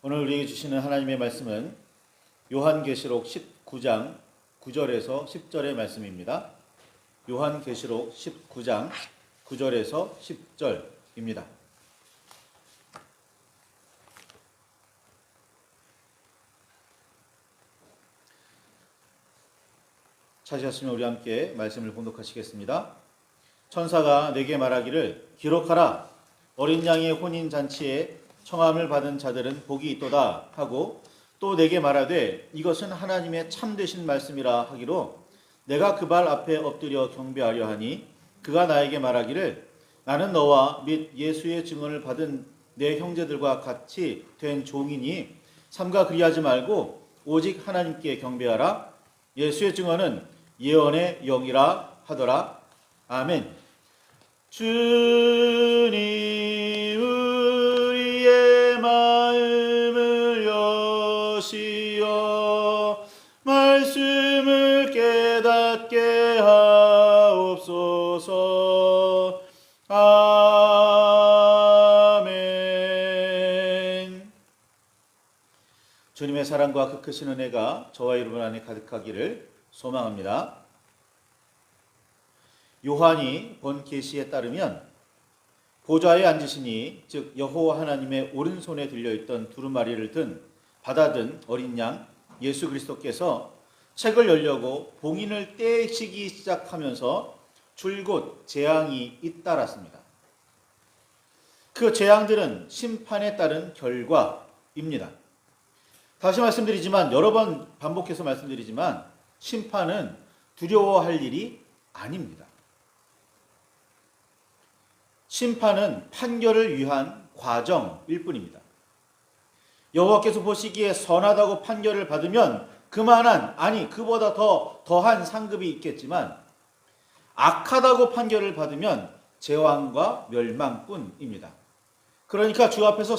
오늘 우리에게 주시는 하나님의 말씀은 요한계시록 19장 9절에서 10절의 말씀입니다. 요한계시록 19장 9절에서 10절입니다. 찾으셨으면 우리 함께 말씀을 봉독하시겠습니다. 천사가 내게 말하기를 기록하라. 어린 양의 혼인잔치에 청함을 받은 자들은 복이 있도다 하고 또 내게 말하되 이것은 하나님의 참되신 말씀이라 하기로 내가 그 발 앞에 엎드려 경배하려 하니 그가 나에게 말하기를 나는 너와 및 예수의 증언을 받은 내 형제들과 같이 된 종이니 삼가 그리하지 말고 오직 하나님께 경배하라. 예수의 증언은 예언의 영이라 하더라. 아멘. 주님 우리의 마음을 여시어 말씀을 깨닫게 하옵소서. 아멘. 주님의 사랑과 그 크신 은혜가 저와 여러분 안에 가득하기를 소망합니다. 요한이 본 계시에 따르면 보좌에 앉으시니 즉 여호와 하나님의 오른손에 들려있던 두루마리를 받아든 어린 양 예수 그리스도께서 책을 열려고 봉인을 떼시기 시작하면서 줄곧 재앙이 잇따랐습니다. 그 재앙들은 심판에 따른 결과입니다. 다시 말씀드리지만 여러 번 반복해서 말씀드리지만 심판은 두려워할 일이 아닙니다. 심판은 판결을 위한 과정일 뿐입니다. 여호와께서 보시기에 선하다고 판결을 받으면 그만한 아니 그보다 더한 상급이 있겠지만 악하다고 판결을 받으면 재앙과 멸망뿐입니다. 그러니까 주 앞에서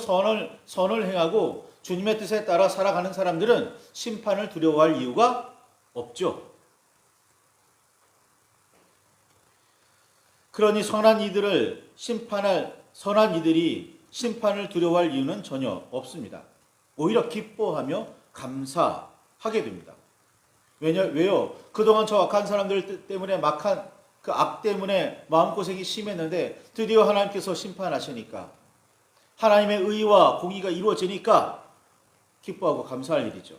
선을 행하고 주님의 뜻에 따라 살아가는 사람들은 심판을 두려워할 이유가 없죠. 그러니 선한 이들이 심판을 두려워할 이유는 전혀 없습니다. 오히려 기뻐하며 감사하게 됩니다. 왜요? 그동안 저 악한 사람들 때문에 막한 그 악 때문에 마음고생이 심했는데 드디어 하나님께서 심판하시니까 하나님의 의와 공의가 이루어지니까 기뻐하고 감사할 일이죠.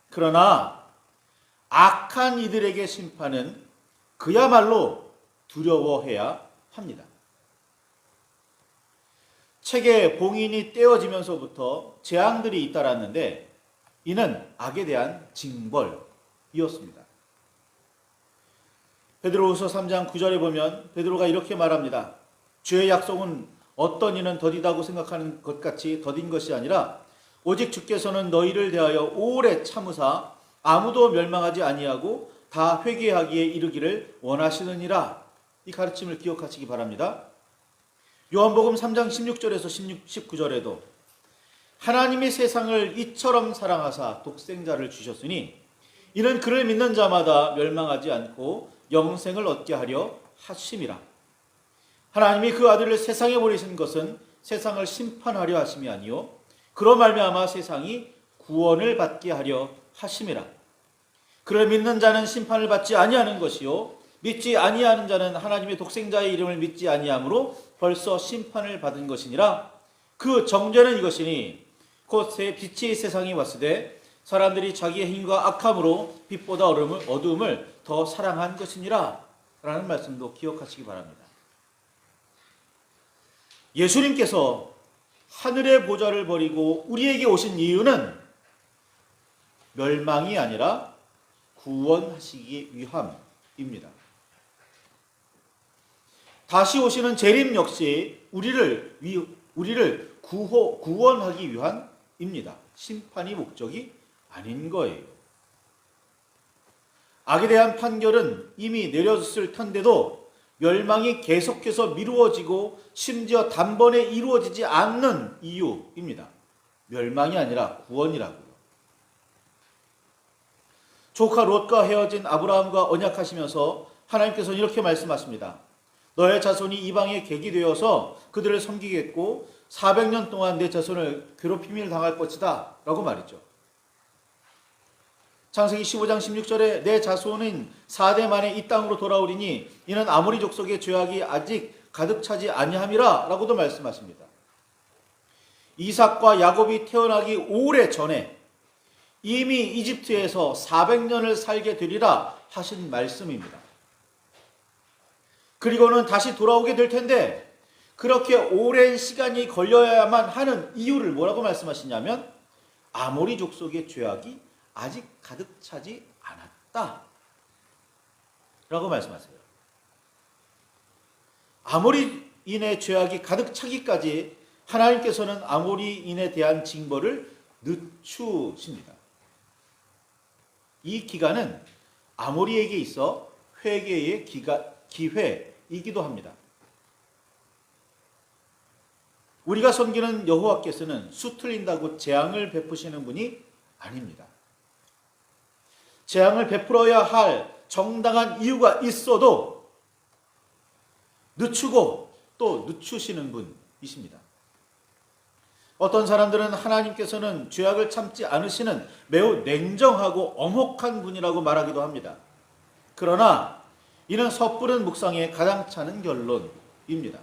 그러나 악한 이들에게 심판은 그야말로 두려워해야 합니다. 책에 봉인이 떼어지면서부터 재앙들이 잇따랐는데 이는 악에 대한 징벌이었습니다. 베드로후서 3장 9절에 보면 베드로가 이렇게 말합니다. 주의 약속은 어떤 이는 더디다고 생각하는 것 같이 더딘 것이 아니라 오직 주께서는 너희를 대하여 오래 참으사 아무도 멸망하지 아니하고 다 회개하기에 이르기를 원하시느니라. 이 가르침을 기억하시기 바랍니다. 요한복음 3장 16절에서 19절에도 하나님이 세상을 이처럼 사랑하사 독생자를 주셨으니 이는 그를 믿는 자마다 멸망하지 않고 영생을 얻게 하려 하심이라. 하나님이 그 아들을 세상에 보내신 것은 세상을 심판하려 하심이 아니요 그로 말미암아 세상이 구원을 받게 하려 하심이라. 그를 믿는 자는 심판을 받지 아니하는 것이요 믿지 아니하는 자는 하나님의 독생자의 이름을 믿지 아니하므로 벌써 심판을 받은 것이니라. 그 정죄는 이것이니 곧 빛의 세상이 왔으되 사람들이 자기의 힘과 악함으로 빛보다 어두움을 더 사랑한 것이니라 라는 말씀도 기억하시기 바랍니다. 예수님께서 하늘의 보좌를 버리고 우리에게 오신 이유는 멸망이 아니라 구원하시기 위함입니다. 다시 오시는 재림 역시 우리를 구원하기 위함입니다. 심판이 목적이 아닌 거예요. 악에 대한 판결은 이미 내려졌을 텐데도 멸망이 계속해서 미루어지고 심지어 단번에 이루어지지 않는 이유입니다. 멸망이 아니라 구원이라고요. 조카 롯과 헤어진 아브라함과 언약하시면서 하나님께서는 이렇게 말씀하십니다. 너의 자손이 이방의 객이 되어서 그들을 섬기겠고 400년 동안 내 자손을 괴롭힘을 당할 것이다 라고 말이죠. 창세기 15장 16절에 내 자손은 4대 만에 이 땅으로 돌아오리니 이는 아모리 족속의 죄악이 아직 가득 차지 아니함이라 라고도 말씀하십니다. 이삭과 야곱이 태어나기 오래 전에 이미 이집트에서 400년을 살게 되리라 하신 말씀입니다. 그리고는 다시 돌아오게 될 텐데 그렇게 오랜 시간이 걸려야만 하는 이유를 뭐라고 말씀하시냐면 아모리 족속의 죄악이 아직 가득 차지 않았다 라고 말씀하세요. 아모리인의 죄악이 가득 차기까지 하나님께서는 아모리인에 대한 징벌을 늦추십니다. 이 기간은 아모리에게 있어 회개의 기회이기도 합니다. 우리가 섬기는 여호와께서는 수틀린다고 재앙을 베푸시는 분이 아닙니다. 재앙을 베풀어야 할 정당한 이유가 있어도 늦추고 또 늦추시는 분이십니다. 어떤 사람들은 하나님께서는 죄악을 참지 않으시는 매우 냉정하고 엄혹한 분이라고 말하기도 합니다. 그러나 이는 섣부른 묵상에 가당찮은 결론입니다.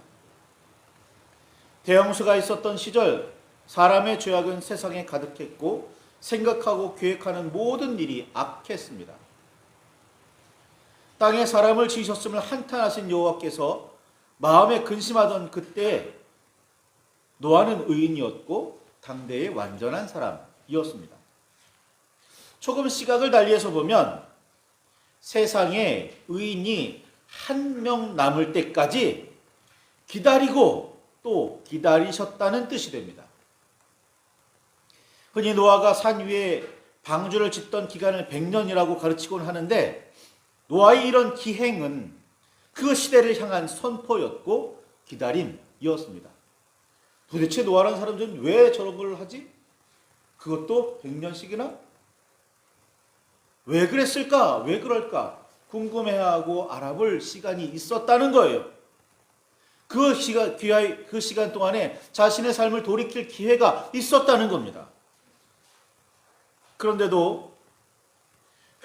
대홍수가 있었던 시절 사람의 죄악은 세상에 가득했고 생각하고 계획하는 모든 일이 악했습니다. 땅에 사람을 지으셨음을 한탄하신 여호와께서 마음에 근심하던 그때 노아는 의인이었고 당대의 완전한 사람이었습니다. 조금 시각을 달리해서 보면 세상에 의인이 한 명 남을 때까지 기다리고 또 기다리셨다는 뜻이 됩니다. 흔히 노아가 산 위에 방주를 짓던 기간을 100년이라고 가르치곤 하는데 노아의 이런 기행은 그 시대를 향한 선포였고 기다림이었습니다. 도대체 노아라는 사람들은 왜 저런 걸 하지? 그것도 100년씩이나? 왜 그랬을까? 왜 그럴까? 궁금해하고 알아볼 시간이 있었다는 거예요. 그 시간 동안에 자신의 삶을 돌이킬 기회가 있었다는 겁니다. 그런데도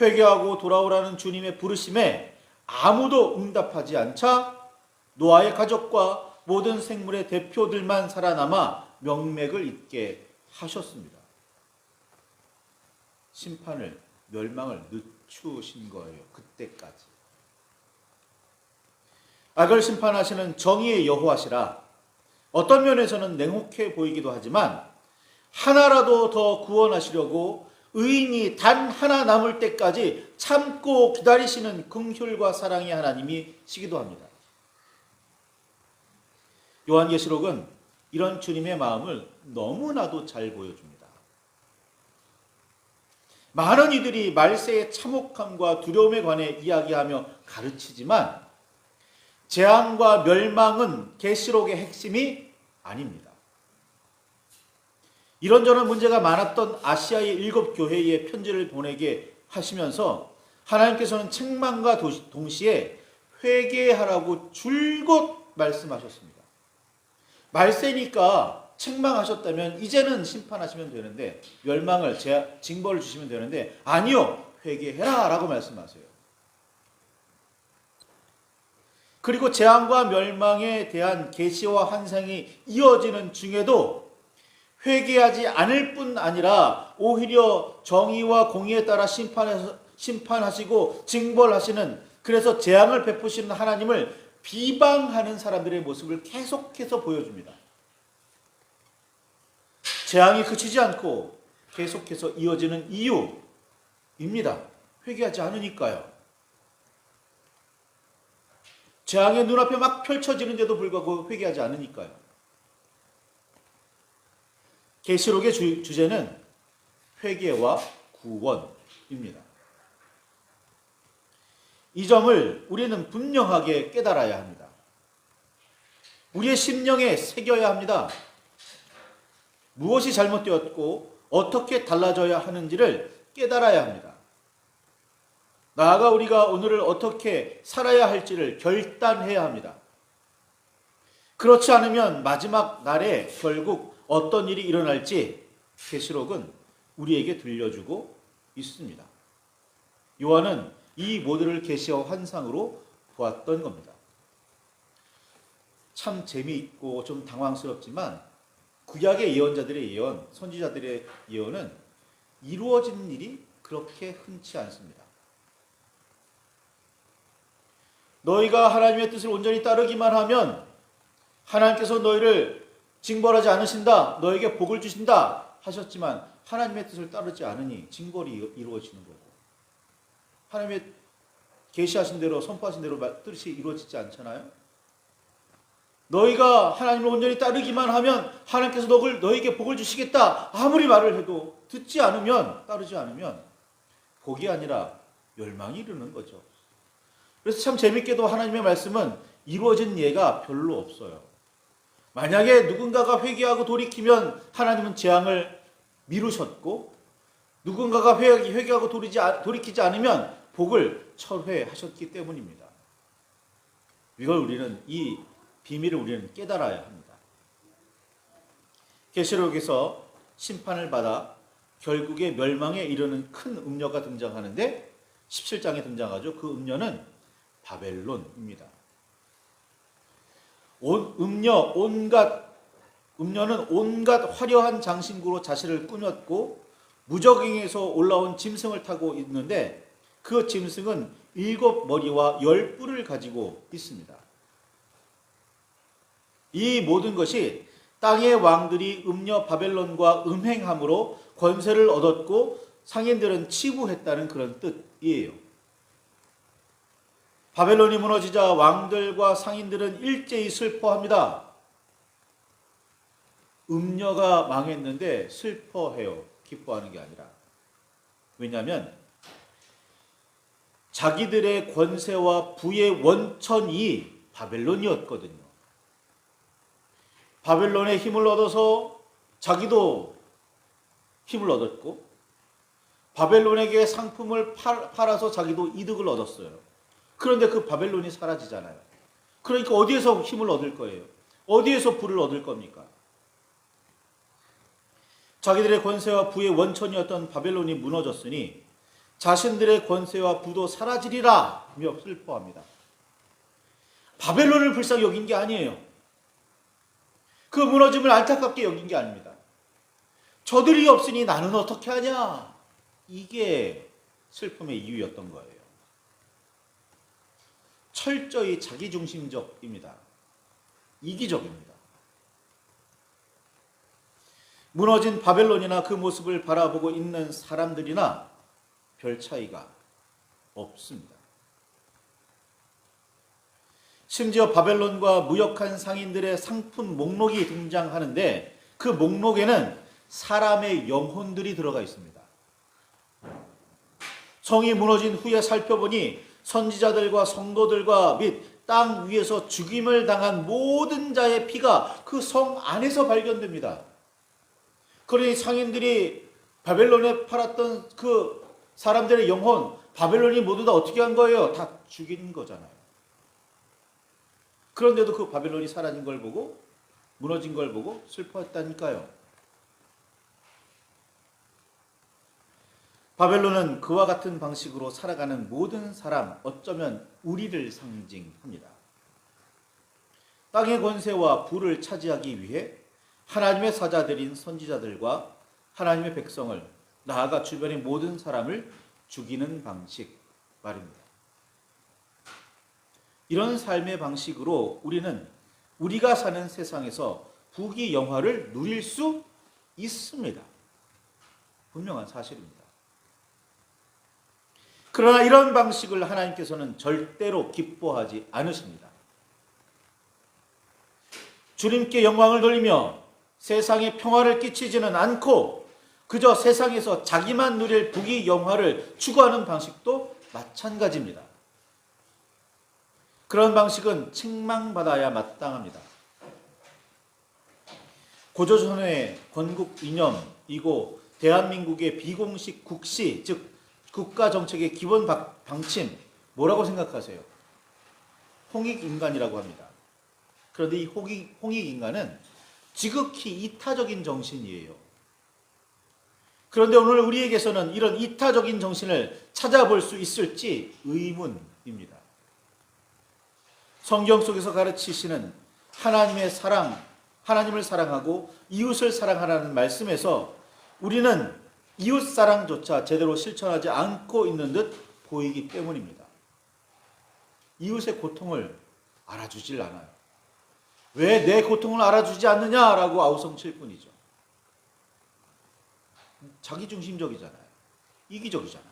회개하고 돌아오라는 주님의 부르심에 아무도 응답하지 않자 노아의 가족과 모든 생물의 대표들만 살아남아 명맥을 잇게 하셨습니다. 심판을, 멸망을 늦추신 거예요. 그때까지. 악을 심판하시는 정의의 여호와시라 어떤 면에서는 냉혹해 보이기도 하지만 하나라도 더 구원하시려고 의인이 단 하나 남을 때까지 참고 기다리시는 긍휼과 사랑의 하나님이시기도 합니다. 요한계시록은 이런 주님의 마음을 너무나도 잘 보여줍니다. 많은 이들이 말세의 참혹함과 두려움에 관해 이야기하며 가르치지만 재앙과 멸망은 계시록의 핵심이 아닙니다. 이런저런 문제가 많았던 아시아의 7교회에 편지를 보내게 하시면서 하나님께서는 책망과 동시에 회개하라고 줄곧 말씀하셨습니다. 말세니까 책망하셨다면 이제는 심판하시면 되는데 멸망을 징벌을 주시면 되는데 아니요, 회개해라 라고 말씀하세요. 그리고 재앙과 멸망에 대한 계시와 환상이 이어지는 중에도 회개하지 않을 뿐 아니라 오히려 정의와 공의에 따라 심판하시고 징벌하시는, 그래서 재앙을 베푸시는 하나님을 비방하는 사람들의 모습을 계속해서 보여줍니다. 재앙이 그치지 않고 계속해서 이어지는 이유입니다. 회개하지 않으니까요. 재앙의 눈앞에 막 펼쳐지는데도 불구하고 회개하지 않으니까요. 계시록의 주제는 회개와 구원입니다. 이 점을 우리는 분명하게 깨달아야 합니다. 우리의 심령에 새겨야 합니다. 무엇이 잘못되었고 어떻게 달라져야 하는지를 깨달아야 합니다. 나아가 우리가 오늘을 어떻게 살아야 할지를 결단해야 합니다. 그렇지 않으면 마지막 날에 결국 어떤 일이 일어날지 계시록은 우리에게 들려주고 있습니다. 요한은 이 모두를 계시와 환상으로 보았던 겁니다. 참 재미있고 좀 당황스럽지만 구약의 예언자들의 예언, 선지자들의 예언은 이루어진 일이 그렇게 흔치 않습니다. 너희가 하나님의 뜻을 온전히 따르기만 하면 하나님께서 너희를 징벌하지 않으신다, 너에게 복을 주신다 하셨지만 하나님의 뜻을 따르지 않으니 징벌이 이루어지는 거고, 하나님의 계시하신 대로 선포하신 대로 뜻이 이루어지지 않잖아요. 너희가 하나님을 온전히 따르기만 하면 하나님께서 너에게 복을 주시겠다 아무리 말을 해도 듣지 않으면, 따르지 않으면 복이 아니라 멸망이 이르는 거죠. 그래서 참 재밌게도 하나님의 말씀은 이루어진 예가 별로 없어요. 만약에 누군가가 회개하고 돌이키면 하나님은 재앙을 미루셨고, 누군가가 회개하고 돌이키지 않으면 복을 철회하셨기 때문입니다. 이 비밀을 우리는 깨달아야 합니다. 계시록에서 심판을 받아 결국에 멸망에 이르는 큰 음녀가 등장하는데 17장에 등장하죠. 그 음녀는 바벨론입니다. 음녀는 온갖 화려한 장신구로 자신을 꾸몄고 무적행에서 올라온 짐승을 타고 있는데 그 짐승은 7머리와 10뿔을 가지고 있습니다. 이 모든 것이 땅의 왕들이 음녀 바벨론과 음행함으로 권세를 얻었고 상인들은 치부했다는 그런 뜻이에요. 바벨론이 무너지자 왕들과 상인들은 일제히 슬퍼합니다. 음녀가 망했는데 슬퍼해요. 기뻐하는 게 아니라. 왜냐하면 자기들의 권세와 부의 원천이 바벨론이었거든요. 바벨론의 힘을 얻어서 자기도 힘을 얻었고, 바벨론에게 상품을 팔아서 자기도 이득을 얻었어요. 그런데 그 바벨론이 사라지잖아요. 그러니까 어디에서 힘을 얻을 거예요? 어디에서 부를 얻을 겁니까? 자기들의 권세와 부의 원천이었던 바벨론이 무너졌으니 자신들의 권세와 부도 사라지리라 하며 슬퍼합니다. 바벨론을 불쌍히 여긴 게 아니에요. 그 무너짐을 안타깝게 여긴 게 아닙니다. 저들이 없으니 나는 어떻게 하냐? 이게 슬픔의 이유였던 거예요. 철저히 자기중심적입니다. 이기적입니다. 무너진 바벨론이나 그 모습을 바라보고 있는 사람들이나 별 차이가 없습니다. 심지어 바벨론과 무역한 상인들의 상품 목록이 등장하는데 그 목록에는 사람의 영혼들이 들어가 있습니다. 성이 무너진 후에 살펴보니 선지자들과 성도들과 및 땅 위에서 죽임을 당한 모든 자의 피가 그 성 안에서 발견됩니다. 그러니 상인들이 바벨론에 팔았던 그 사람들의 영혼, 바벨론이 모두 다 어떻게 한 거예요? 다 죽인 거잖아요. 그런데도 그 바벨론이 사라진 걸 보고, 무너진 걸 보고 슬퍼했다니까요. 바벨론은 그와 같은 방식으로 살아가는 모든 사람, 어쩌면 우리를 상징합니다. 땅의 권세와 부를 차지하기 위해 하나님의 사자들인 선지자들과 하나님의 백성을, 나아가 주변의 모든 사람을 죽이는 방식 말입니다. 이런 삶의 방식으로 우리는 우리가 사는 세상에서 부귀 영화를 누릴 수 있습니다. 분명한 사실입니다. 그러나 이런 방식을 하나님께서는 절대로 기뻐하지 않으십니다. 주님께 영광을 돌리며 세상에 평화를 끼치지는 않고 그저 세상에서 자기만 누릴 부귀 영화를 추구하는 방식도 마찬가지입니다. 그런 방식은 책망받아야 마땅합니다. 고조선의 건국 이념이고 대한민국의 비공식 국시, 즉 국가정책의 기본 방침, 뭐라고 생각하세요? 홍익인간이라고 합니다. 그런데 이 홍익인간은 지극히 이타적인 정신이에요. 그런데 오늘 우리에게서는 이런 이타적인 정신을 찾아볼 수 있을지 의문입니다. 성경 속에서 가르치시는 하나님의 사랑, 하나님을 사랑하고 이웃을 사랑하라는 말씀에서 우리는 이웃 사랑조차 제대로 실천하지 않고 있는 듯 보이기 때문입니다. 이웃의 고통을 알아주질 않아요. 왜 내 고통을 알아주지 않느냐라고 아우성칠 뿐이죠. 자기중심적이잖아요. 이기적이잖아요.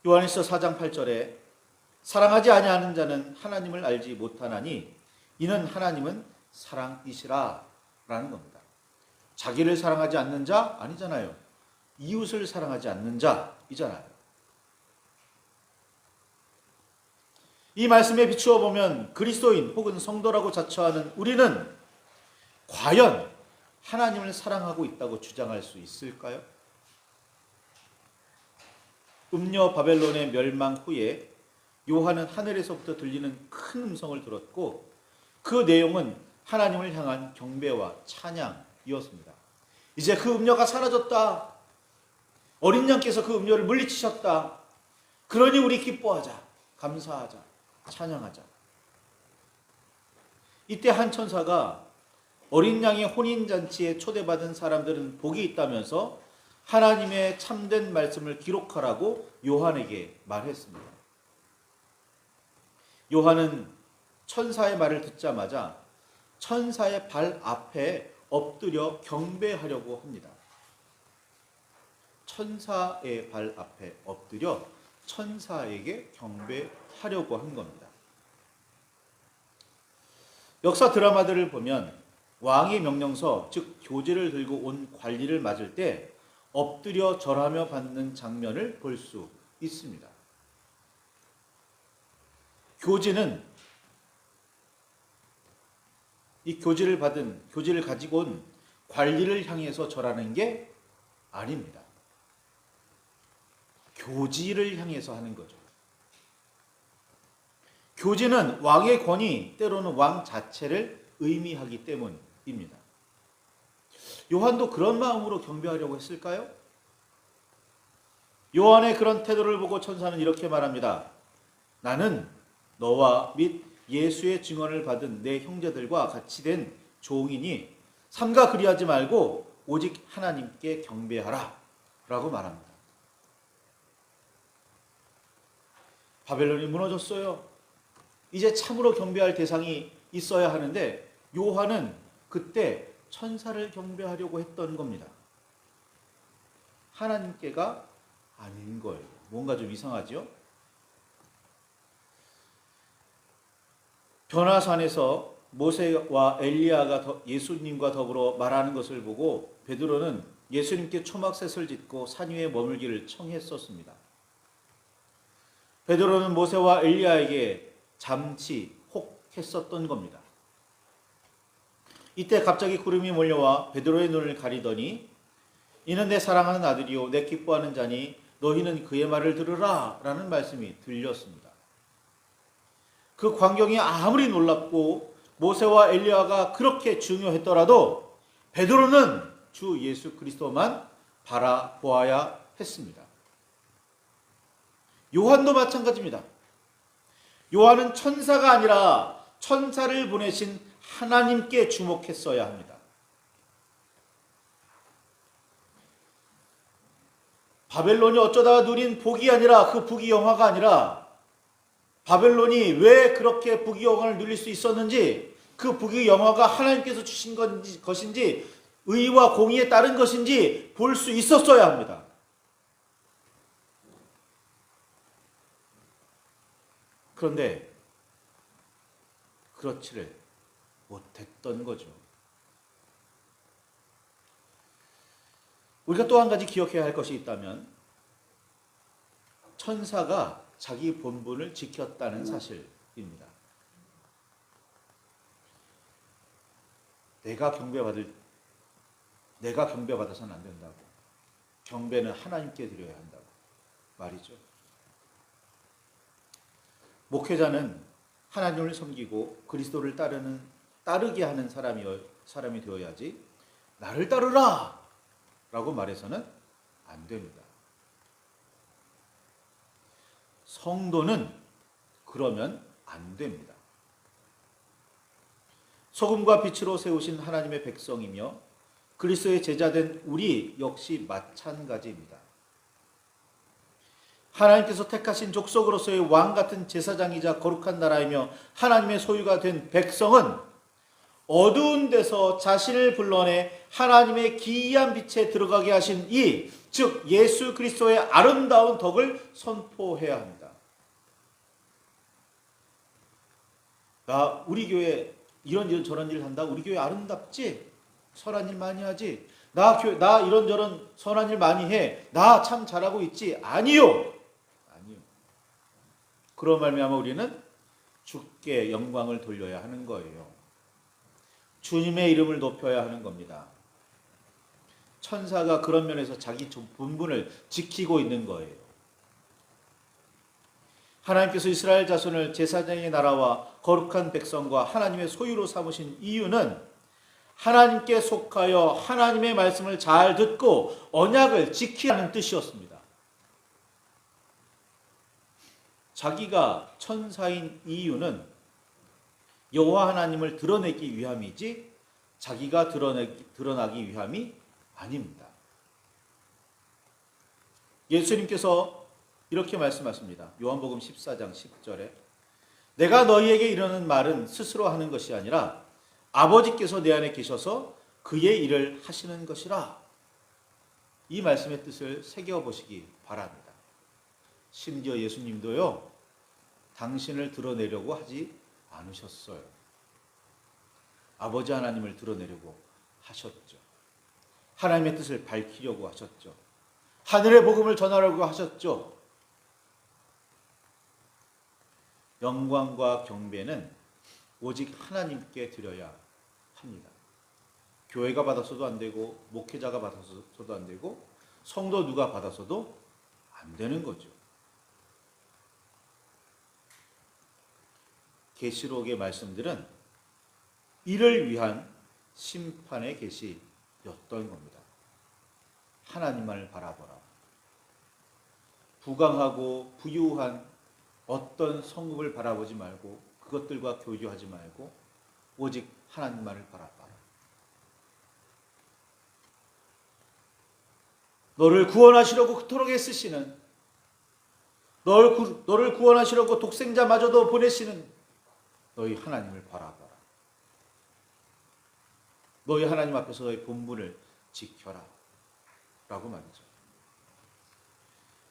요한일서 4장 8절에 사랑하지 아니하는 자는 하나님을 알지 못하나니 이는 하나님은 사랑이시라 라는 겁니다. 자기를 사랑하지 않는 자 아니잖아요. 이웃을 사랑하지 않는 자이잖아요. 이 말씀에 비추어 보면 그리스도인 혹은 성도라고 자처하는 우리는 과연 하나님을 사랑하고 있다고 주장할 수 있을까요? 음녀 바벨론의 멸망 후에 요한은 하늘에서부터 들리는 큰 음성을 들었고 그 내용은 하나님을 향한 경배와 찬양이었습니다. 이제 그 음녀가 사라졌다. 어린 양께서 그 음녀를 물리치셨다. 그러니 우리 기뻐하자. 감사하자. 찬양하자. 이때 한 천사가 어린 양의 혼인잔치에 초대받은 사람들은 복이 있다면서 하나님의 참된 말씀을 기록하라고 요한에게 말했습니다. 요한은 천사의 말을 듣자마자 천사의 발 앞에 엎드려 경배하려고 합니다. 천사의 발 앞에 엎드려 천사에게 경배하려고 한 겁니다. 역사 드라마들을 보면 왕의 명령서, 즉 교제를 들고 온 관리를 맞을 때 엎드려 절하며 받는 장면을 볼 수 있습니다. 교제는 이 교제를 가지고 온 관리를 향해서 절하는 게 아닙니다. 교지를 향해서 하는 거죠. 교제는 왕의 권위, 때로는 왕 자체를 의미하기 때문입니다. 요한도 그런 마음으로 경배하려고 했을까요? 요한의 그런 태도를 보고 천사는 이렇게 말합니다. 나는 너와 및 예수의 증언을 받은 내 형제들과 같이 된 종이니 삼가 그리하지 말고 오직 하나님께 경배하라 라고 말합니다. 바벨론이 무너졌어요. 이제 참으로 경배할 대상이 있어야 하는데 요한은 그때 천사를 경배하려고 했던 겁니다. 하나님께가 아닌 거예요. 뭔가 좀 이상하죠? 변화산에서 모세와 엘리야가 예수님과 더불어 말하는 것을 보고 베드로는 예수님께 초막셋을 짓고 산 위에 머물기를 청했었습니다. 베드로는 모세와 엘리야에게 잠시 혹했었던 겁니다. 이때 갑자기 구름이 몰려와 베드로의 눈을 가리더니 이는 내 사랑하는 아들이요 내 기뻐하는 자니 너희는 그의 말을 들으라 라는 말씀이 들렸습니다. 그 광경이 아무리 놀랍고 모세와 엘리야가 그렇게 중요했더라도 베드로는 주 예수 그리스도만 바라보아야 했습니다. 요한도 마찬가지입니다. 요한은 천사가 아니라 천사를 보내신 하나님께 주목했어야 합니다. 바벨론이 어쩌다가 누린 복이 아니라 그 복이 영화가 아니라 바벨론이 왜 그렇게 복이 영화를 누릴 수 있었는지 그 복이 영화가 하나님께서 주신 것인지 의와 공의에 따른 것인지 볼 수 있었어야 합니다. 그런데 그렇지를 못했던 거죠. 우리가 또 한 가지 기억해야 할 것이 있다면 천사가 자기 본분을 지켰다는 사실입니다. 내가 경배받아서는 안 된다고. 경배는 하나님께 드려야 한다고 말이죠. 목회자는 하나님을 섬기고 그리스도를 따르게 하는 사람이 되어야지 나를 따르라 라고 말해서는 안 됩니다. 성도는 그러면 안 됩니다. 소금과 빛으로 세우신 하나님의 백성이며 그리스도의 제자된 우리 역시 마찬가지입니다. 하나님께서 택하신 족속으로서의 왕 같은 제사장이자 거룩한 나라이며 하나님의 소유가 된 백성은 어두운 데서 자신을 불러내 하나님의 기이한 빛에 들어가게 하신 즉 예수 그리스도의 아름다운 덕을 선포해야 합니다. 우리 교회 이런 저런 일을 한다. 우리 교회 아름답지? 선한 일 많이 하지? 나 이런저런 선한 일 많이 해. 나 참 잘하고 있지? 아니요. 그런 말미암아 우리는 주께 영광을 돌려야 하는 거예요. 주님의 이름을 높여야 하는 겁니다. 천사가 그런 면에서 자기 본분을 지키고 있는 거예요. 하나님께서 이스라엘 자손을 제사장의 나라와 거룩한 백성과 하나님의 소유로 삼으신 이유는 하나님께 속하여 하나님의 말씀을 잘 듣고 언약을 지키라는 뜻이었습니다. 자기가 천사인 이유는 여호와 하나님을 드러내기 위함이지 자기가 드러나기 위함이 아닙니다. 예수님께서 이렇게 말씀하십니다. 요한복음 14장 10절에 내가 너희에게 이르는 말은 스스로 하는 것이 아니라 아버지께서 내 안에 계셔서 그의 일을 하시는 것이라. 이 말씀의 뜻을 새겨보시기 바랍니다. 심지어 예수님도요, 당신을 드러내려고 하지 않으셨어요. 아버지 하나님을 드러내려고 하셨죠. 하나님의 뜻을 밝히려고 하셨죠. 하늘의 복음을 전하려고 하셨죠. 영광과 경배는 오직 하나님께 드려야 합니다. 교회가 받아서도 안 되고 목회자가 받아서도 안 되고 성도 누가 받아서도 안 되는 거죠. 계시록의 말씀들은 이를 위한 심판의 계시였던 겁니다. 하나님만을 바라보라. 부강하고 부유한 어떤 성읍을 바라보지 말고 그것들과 교류하지 말고 오직 하나님만을 바라봐라. 너를 구원하시려고 그토록 애쓰시는, 너를 구원하시려고 독생자마저도 보내시는 너희 하나님을 바라봐라. 너희 하나님 앞에서 너희 본분을 지켜라. 라고 말이죠.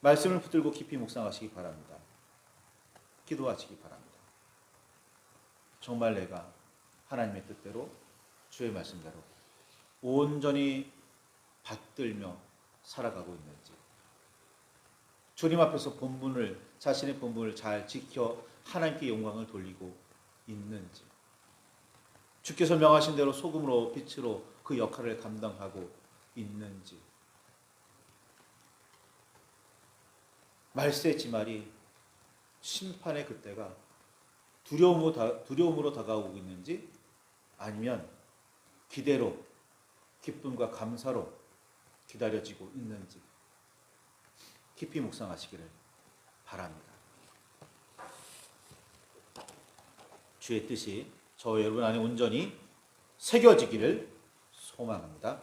말씀을 붙들고 깊이 묵상하시기 바랍니다. 기도하시기 바랍니다. 정말 내가 하나님의 뜻대로 주의 말씀대로 온전히 받들며 살아가고 있는지, 주님 앞에서 자신의 본분을 잘 지켜 하나님께 영광을 돌리고 있는지, 주께서 명하신 대로 소금으로 빛으로 그 역할을 감당하고 있는지, 말세지말이 심판의 그때가 두려움으로 다가오고 있는지 아니면 기대로 기쁨과 감사로 기다려지고 있는지 깊이 묵상하시기를 바랍니다. 주의 뜻이 저와 여러분 안에 온전히 새겨지기를 소망합니다.